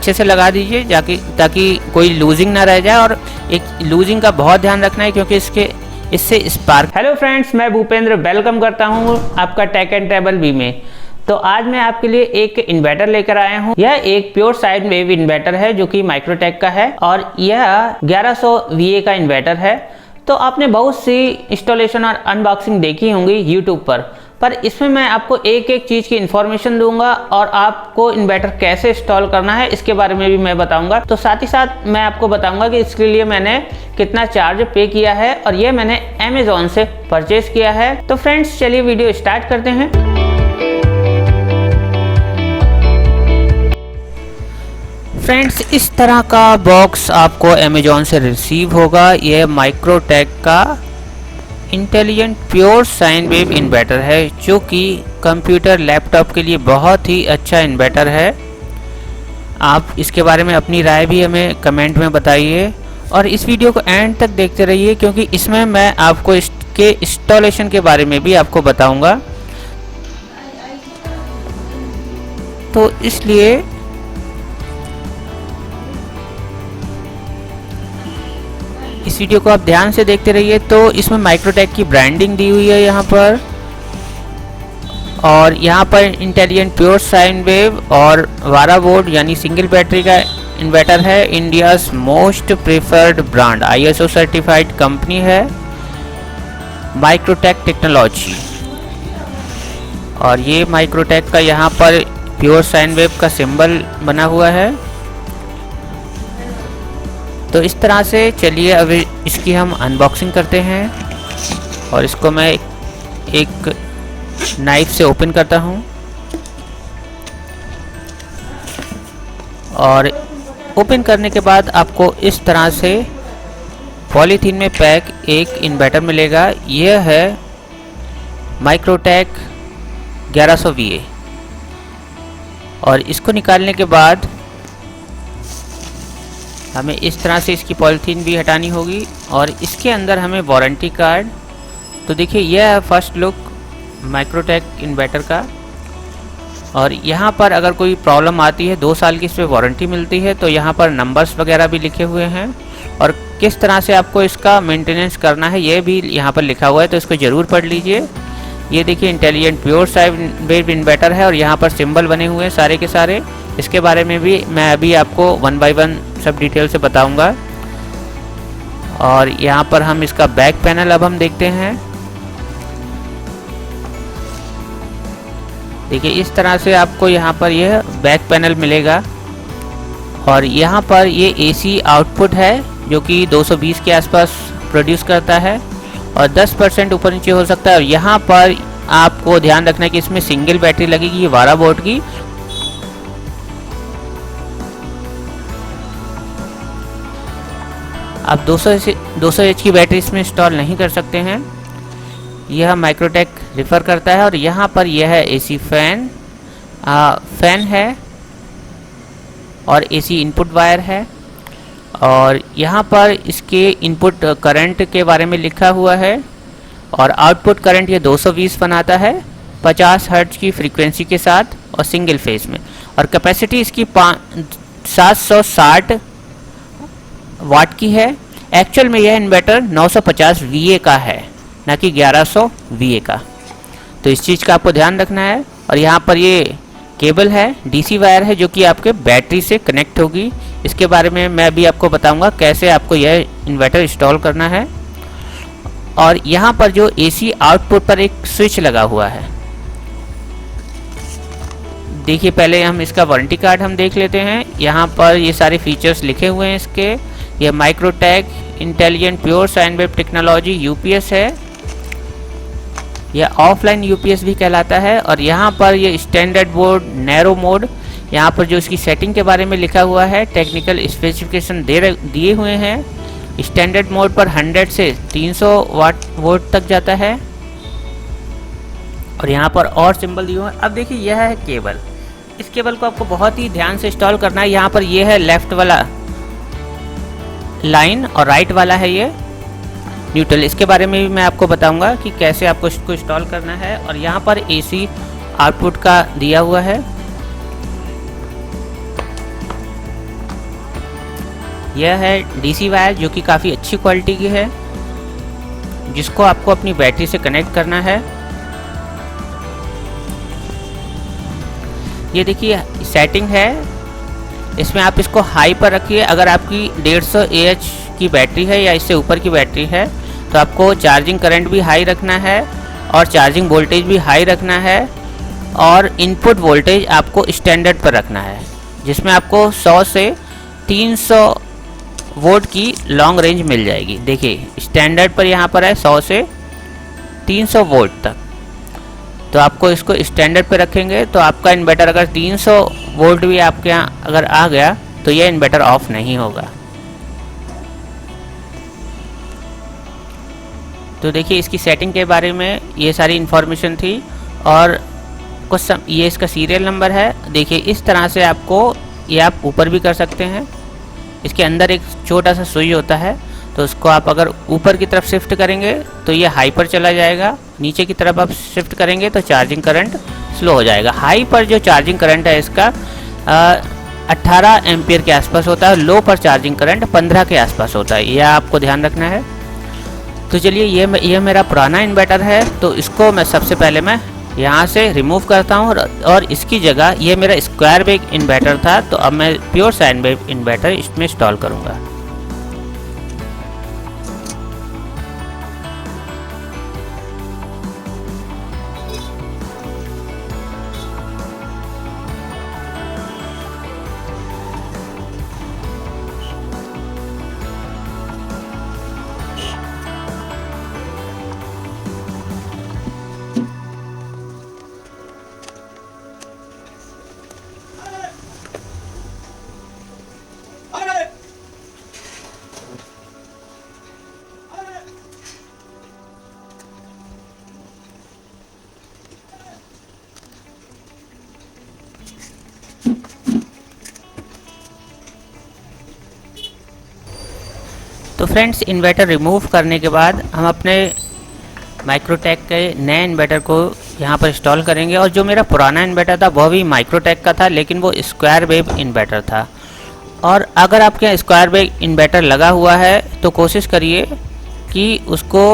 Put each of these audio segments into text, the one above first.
अच्छे से लगा दीजिए ताकि कोई लूजिंग ना रह जाए, और एक लूजिंग का बहुत ध्यान रखना है क्योंकि इससे स्पार्क। हेलो फ्रेंड्स, मैं भूपेंद्र वेलकम करता हूं आपका टेक एंड ट्रैवल बी में। तो आज मैं आपके लिए एक इन्वर्टर लेकर आया हूं। यह एक प्योर साइन वेव इन्वर्टर है जो कि माइक्रोटेक का है और यह 1100 VA का इन्वर्टर है। तो आपने बहुत सी इंस्टॉलेशन और अनबॉक्सिंग देखी होंगी यूट्यूब पर इसमें मैं आपको एक एक चीज़ की इन्फॉर्मेशन दूंगा और आपको इन्वर्टर कैसे इंस्टॉल करना है इसके बारे में भी मैं बताऊंगा। तो साथ ही साथ मैं आपको बताऊंगा कि इसके लिए मैंने कितना चार्ज पे किया है और ये मैंने अमेज़ॉन से परचेज किया है। तो फ्रेंड्स चलिए वीडियो स्टार्ट करते हैं। फ्रेंड्स, इस तरह का बॉक्स आपको अमेज़ॉन से रिसीव होगा। यह माइक्रोटेक का intelligent pure sine wave inverter है जो कि कंप्यूटर लैपटॉप के लिए बहुत ही अच्छा इन्वर्टर है। आप इसके बारे में अपनी राय भी हमें कमेंट में बताइए और इस वीडियो को एंड तक देखते रहिए क्योंकि इसमें मैं आपको इसके इंस्टॉलेशन के बारे में भी आपको बताऊंगा। तो इसलिए इस वीडियो को आप ध्यान से देखते रहिए। तो इसमें माइक्रोटेक की ब्रांडिंग दी हुई है यहाँ पर, और यहाँ पर इंटेलिजेंट प्योर साइन वेव और 12 वोल्ट यानी सिंगल बैटरी का इन्वर्टर है। India's most preferred brand ISO certified company है माइक्रोटेक टेक्नोलॉजी। और ये माइक्रोटेक का यहाँ पर प्योर साइन वेव का सिंबल बना हुआ है। तो इस तरह से चलिए अब इसकी हम अनबॉक्सिंग करते हैं और इसको मैं एक नाइफ से ओपन करता हूं। और ओपन करने के बाद आपको इस तरह से पॉलीथीन में पैक एक इन्वर्टर मिलेगा। यह है माइक्रोटेक 1100 VA। और इसको निकालने के बाद हमें इस तरह से इसकी पॉलीथीन भी हटानी होगी और इसके अंदर हमें वारंटी कार्ड। तो देखिए यह है फर्स्ट लुक माइक्रोटेक इन्वर्टर का। और यहाँ पर अगर कोई प्रॉब्लम आती है 2 साल की इस पर वारंटी मिलती है। तो यहाँ पर नंबर्स वगैरह भी लिखे हुए हैं और किस तरह से आपको इसका मेंटेनेंस करना है ये भी यहाँ पर लिखा हुआ है, तो इसको ज़रूर पढ़ लीजिए। ये देखिए intelligent pure sine wave inverter है और यहाँ पर सिंबल बने हुए हैं सारे के सारे। इसके बारे में भी मैं अभी आपको 1 बाय 1 सब डिटेल से बताऊंगा। और यहाँ पर हम इसका बैक पैनल अब हम देखते हैं। देखिए इस तरह से आपको यहाँ पर यह बैक पैनल मिलेगा। और यहाँ पर ये AC आउटपुट है जो कि 220 के आसपास प्रोड्यूस करता है और 10% ऊपर नीचे हो सकता है। और यहाँ पर आपको ध्यान रखना है कि इसमें सिंगल बैटरी लगेगी 12 वोल्ट की। आप 200 H की बैटरी इसमें इंस्टॉल नहीं कर सकते हैं, यह माइक्रोटेक रिफ़र करता है। और यहाँ पर यह है AC फैन है और AC इनपुट वायर है। और यहाँ पर इसके इनपुट करंट के बारे में लिखा हुआ है और आउटपुट करंट ये 220 बनाता है 50 हर्ट्ज की फ्रीक्वेंसी के साथ और सिंगल फेज में। और कैपेसिटी इसकी 760 वाट की है। एक्चुअल में यह इन्वर्टर 950 VA का है, ना कि 1100 VA का। तो इस चीज़ का आपको ध्यान रखना है। और यहाँ पर ये केबल है, DC वायर है जो कि आपके बैटरी से कनेक्ट होगी। इसके बारे में मैं भी आपको बताऊंगा कैसे आपको यह इन्वर्टर इंस्टॉल करना है। और यहाँ पर जो AC आउटपुट पर एक स्विच लगा हुआ है। देखिए पहले हम इसका वारंटी कार्ड हम देख लेते हैं। यहाँ पर ये सारे फीचर्स लिखे हुए हैं इसके। यह Microtek intelligent pure sine wave technology UPS है। यह ऑफलाइन UPS भी कहलाता है। और यहाँ पर ये स्टैंडर्ड मोड, नैरो मोड, यहाँ पर जो इसकी सेटिंग के बारे में लिखा हुआ है टेक्निकल स्पेसिफिकेशन दिए हुए हैं। स्टैंडर्ड मोड पर 100 से 300 वोल्ट तक जाता है। और यहाँ पर और सिंबल दिए हुए हैं। अब देखिए यह है केबल। इस केबल को आपको बहुत ही ध्यान से इंस्टॉल करना है। यहाँ पर यह है लेफ्ट वाला लाइन और राइट वाला है ये न्यूट्रल। इसके बारे में भी मैं आपको बताऊंगा कि कैसे आपको इसको इंस्टॉल करना है। और यहाँ पर AC आउटपुट का दिया हुआ है। यह है डीसी वायर जो कि काफ़ी अच्छी क्वालिटी की है, जिसको आपको अपनी बैटरी से कनेक्ट करना है। ये देखिए सेटिंग है, इसमें आप इसको हाई पर रखिए। अगर आपकी 150 AH की बैटरी है या इससे ऊपर की बैटरी है तो आपको चार्जिंग करंट भी हाई रखना है और चार्जिंग वोल्टेज भी हाई रखना है, और इनपुट वोल्टेज आपको स्टैंडर्ड पर रखना है, जिसमें आपको 100 से 300 वोल्ट की लॉन्ग रेंज मिल जाएगी। देखिए स्टैंडर्ड पर यहाँ पर है 100 से 300 वोल्ट तक, तो आपको इसको स्टैंडर्ड पे रखेंगे तो आपका इन्वर्टर अगर 300 वोल्ट भी आपके यहाँ अगर आ गया तो यह इन्वर्टर ऑफ नहीं होगा। तो देखिए इसकी सेटिंग के बारे में ये सारी इन्फॉर्मेशन थी, और ये इसका सीरियल नंबर है। देखिए इस तरह से आपको ये आप ऊपर भी कर सकते हैं। इसके अंदर एक छोटा सा सुई होता है, तो उसको आप अगर ऊपर की तरफ शिफ्ट करेंगे तो ये हाई पर चला जाएगा, नीचे की तरफ आप शिफ्ट करेंगे तो चार्जिंग करंट स्लो हो जाएगा। हाई पर जो चार्जिंग करंट है इसका 18 एम्पियर के आसपास होता है, लो पर चार्जिंग करंट 15 के आसपास होता है, यह आपको ध्यान रखना है। तो चलिए ये मेरा पुराना इन्वर्टर है, तो इसको मैं सबसे पहले मैं यहाँ से रिमूव करता हूँ, और इसकी जगह ये मेरा स्क्वायर वेव इन्वर्टर था, तो अब मैं प्योर साइन वेव इन्वर्टर इसमें इंस्टॉल करूँगा। तो फ्रेंड्स इन्वर्टर रिमूव करने के बाद हम अपने माइक्रोटेक के नए इन्वर्टर को यहाँ पर इंस्टॉल करेंगे। और जो मेरा पुराना इन्वर्टर था वह भी माइक्रोटेक का था, लेकिन वो स्क्वायर वेव इन्वर्टर था। और अगर आपके यहाँ स्क्वायर वेव इन्वर्टर लगा हुआ है तो कोशिश करिए कि उसको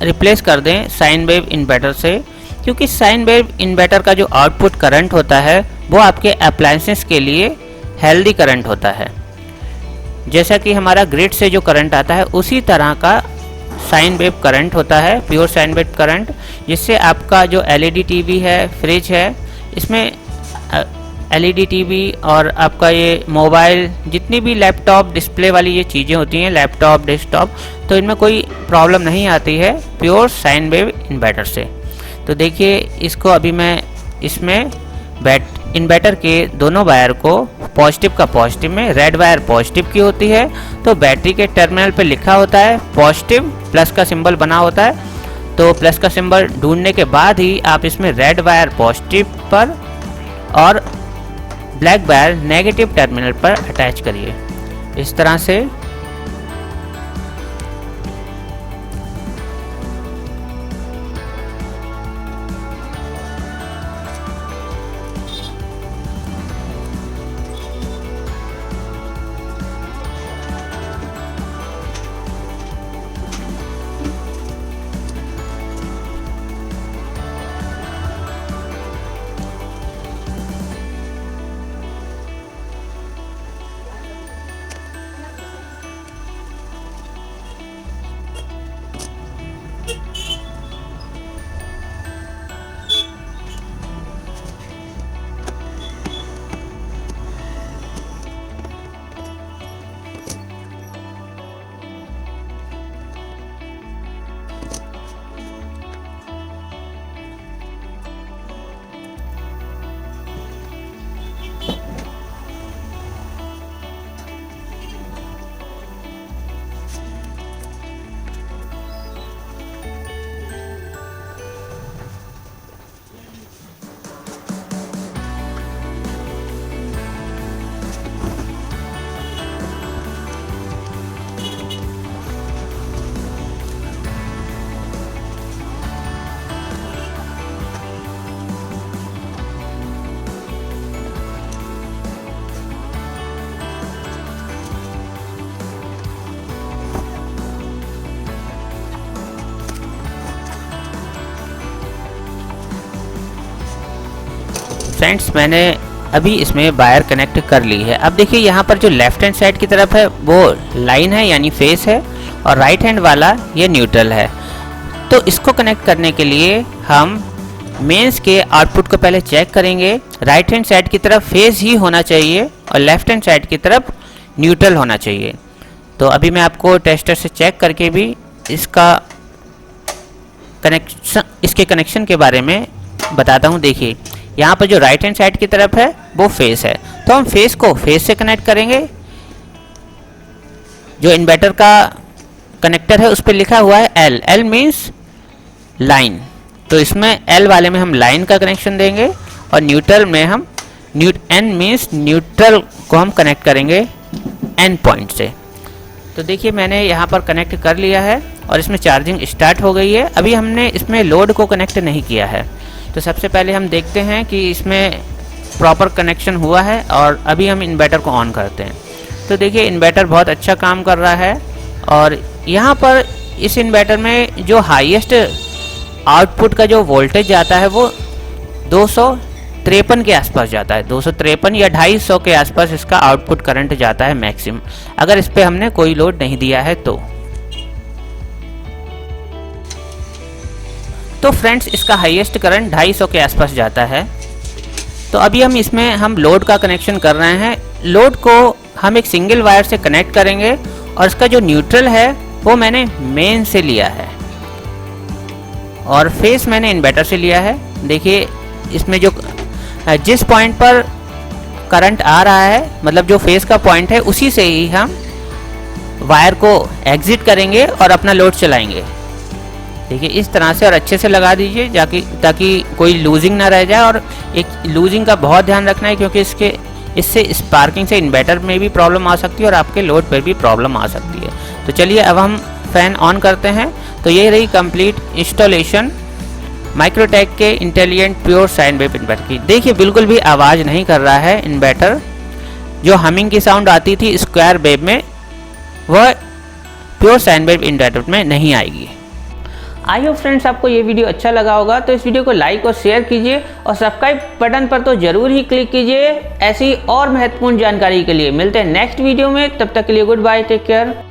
रिप्लेस कर दें साइन वेव इन्वर्टर से, क्योंकि साइन वेव इन्वर्टर का जो आउटपुट करंट होता है वो आपके अप्लायंसेस के लिए हेल्दी करंट होता है। जैसा कि हमारा ग्रिड से जो करंट आता है उसी तरह का साइन वेव करंट होता है, प्योर साइन वेव करंट, जिससे आपका जो एलईडी टीवी है, फ्रिज है, इसमें एलईडी टीवी और आपका ये मोबाइल, जितनी भी लैपटॉप डिस्प्ले वाली ये चीज़ें होती हैं, लैपटॉप डेस्कटॉप, तो इनमें कोई प्रॉब्लम नहीं आती है प्योर साइन वेव इन्वर्टर से। तो देखिए इसको अभी मैं इसमें इन्वर्टर के दोनों वायर को पॉजिटिव का पॉजिटिव में, रेड वायर पॉजिटिव की होती है, तो बैटरी के टर्मिनल पे लिखा होता है पॉजिटिव, प्लस का सिंबल बना होता है, तो प्लस का सिंबल ढूंढने के बाद ही आप इसमें रेड वायर पॉजिटिव पर और ब्लैक वायर नेगेटिव टर्मिनल पर अटैच करिए इस तरह से। फ्रेंड्स मैंने अभी इसमें वायर कनेक्ट कर ली है। अब देखिए यहाँ पर जो लेफ्ट हैंड साइड की तरफ है वो लाइन है यानी फेस है, और राइट हैंड वाला ये न्यूट्रल है। तो इसको कनेक्ट करने के लिए हम मेंस के आउटपुट को पहले चेक करेंगे। राइट हैंड साइड की तरफ फेस ही होना चाहिए और लेफ्ट हैंड साइड की तरफ न्यूट्रल होना चाहिए। तो अभी मैं आपको टेस्टर से चेक करके भी इसके कनेक्शन के बारे में बताता हूँ। देखिए यहाँ पर जो राइट हैंड साइड की तरफ है वो फेस है, तो हम फेस को फेस से कनेक्ट करेंगे। जो इन्वर्टर का कनेक्टर है उस पर लिखा हुआ है एल, एल मीन्स लाइन, तो इसमें एल वाले में हम लाइन का कनेक्शन देंगे, और न्यूट्रल में हम एन मीन्स न्यूट्रल को हम कनेक्ट करेंगे एन पॉइंट से। तो देखिए मैंने यहाँ पर कनेक्ट कर लिया है और इसमें चार्जिंग स्टार्ट हो गई है। अभी हमने इसमें लोड को कनेक्ट नहीं किया है, तो सबसे पहले हम देखते हैं कि इसमें प्रॉपर कनेक्शन हुआ है, और अभी हम इन्वर्टर को ऑन करते हैं। तो देखिए इन्वर्टर बहुत अच्छा काम कर रहा है, और यहाँ पर इस इन्वर्टर में जो हाईएस्ट आउटपुट का जो वोल्टेज जाता है वो 253 के आसपास जाता है। 253 या 250 के आसपास इसका आउटपुट करंट जाता है मैक्सिमम, अगर इस पे हमने कोई लोड नहीं दिया है तो फ्रेंड्स इसका हाईएस्ट करंट 250 के आसपास जाता है। तो अभी हम लोड का कनेक्शन कर रहे हैं। लोड को हम एक सिंगल वायर से कनेक्ट करेंगे, और इसका जो न्यूट्रल है वो मैंने मेन से लिया है और फेस मैंने इन्वर्टर से लिया है। देखिए इसमें जिस पॉइंट पर करंट आ रहा है, मतलब जो फेस का पॉइंट है, उसी से ही हम वायर को एग्जिट करेंगे और अपना लोड चलाएंगे। देखिए इस तरह से, और अच्छे से लगा दीजिए ताकि कोई लूजिंग ना रह जाए। और एक लूजिंग का बहुत ध्यान रखना है, क्योंकि इससे स्पार्किंग से इन्वर्टर में भी प्रॉब्लम आ सकती है और आपके लोड पर भी प्रॉब्लम आ सकती है। तो चलिए अब हम फैन ऑन करते हैं। तो ये रही कंप्लीट इंस्टॉलेशन माइक्रोटेक के intelligent pure sine wave inverter की। देखिए बिल्कुल भी आवाज़ नहीं कर रहा है इन्वर्टर। जो हमिंग की साउंड आती थी स्क्वायर वेव में, वह प्योर साइन वेव इन्वर्टर में नहीं आएगी। आई होप फ्रेंड्स आपको ये वीडियो अच्छा लगा होगा, तो इस वीडियो को लाइक और शेयर कीजिए, और सब्सक्राइब बटन पर तो जरूर ही क्लिक कीजिए। ऐसी और महत्वपूर्ण जानकारी के लिए मिलते हैं नेक्स्ट वीडियो में। तब तक के लिए गुड बाय, टेक केयर।